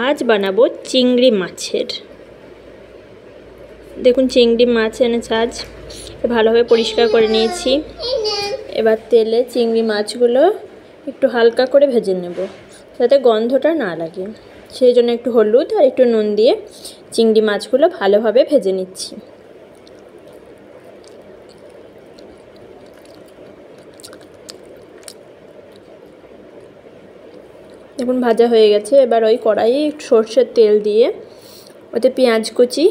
আজ বানাবো চিংড়ি মাছের। দেখুন চিংড়ি মাছ এনেছে আজ, ভালোভাবে পরিষ্কার করে নিয়েছি। এবার তেলে চিংড়ি মাছগুলো একটু হালকা করে ভেজে নেব যাতে গন্ধটা না লাগে। সেই জন্য একটু হলুদ আর একটু নুন দিয়ে চিংড়ি মাছগুলো ভালোভাবে ভেজে নিচ্ছি। দেখুন ভাজা হয়ে গেছে। এবার ওই কড়াইয়ে একটু সর্ষের তেল দিয়ে ওতে পেঁয়াজ কুচি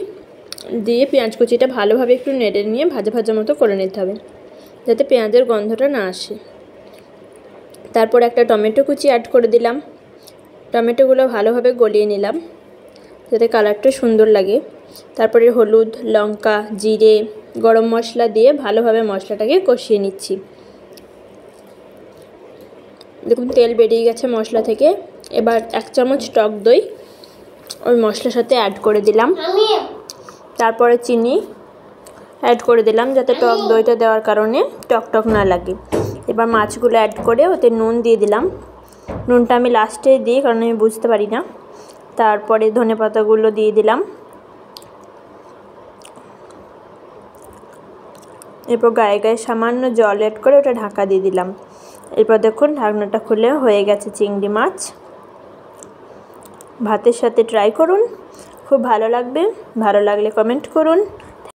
দিয়ে পেঁয়াজ কুচিটা ভালোভাবে একটু নেড়ে নিয়ে ভাজা ভাজা মতো করে নিতে হবে যাতে পেঁয়াজের গন্ধটা না আসে। তারপর একটা টমেটো কুচি অ্যাড করে দিলাম। টমেটোগুলো ভালোভাবে গলিয়ে নিলাম যাতে কালারটা সুন্দর লাগে। তারপরে হলুদ, লঙ্কা, জিরে, গরম মশলা দিয়ে ভালোভাবে মশলাটাকে কষিয়ে নিচ্ছি। দেখুন তেল বেরিয়ে গেছে মশলা থেকে। এবার 1 চামচ টক দই ওই মশলার সাথে অ্যাড করে দিলাম। তারপরে চিনি অ্যাড করে দিলাম যাতে টক দইটা দেওয়ার কারণে টক না লাগে। এবার মাছগুলো অ্যাড করে ওতে নুন দিয়ে দিলাম। নুনটা আমি লাস্টে দিই কারণ আমি বুঝতে পারি না। তারপরে ধনেপাতাগুলো দিয়ে দিলাম। এরপর গায়ে গায়ে সামান্য জল অ্যাড করে ওটা ঢাকা দিয়ে দিলাম। এরপর দেখুন ঢাকনাটা খুলে হয়ে গেছে চিংড়ি মাছ। ভাতের সাথে ট্রাই করুন, খুব ভালো লাগবে। ভালো লাগলে কমেন্ট করুন।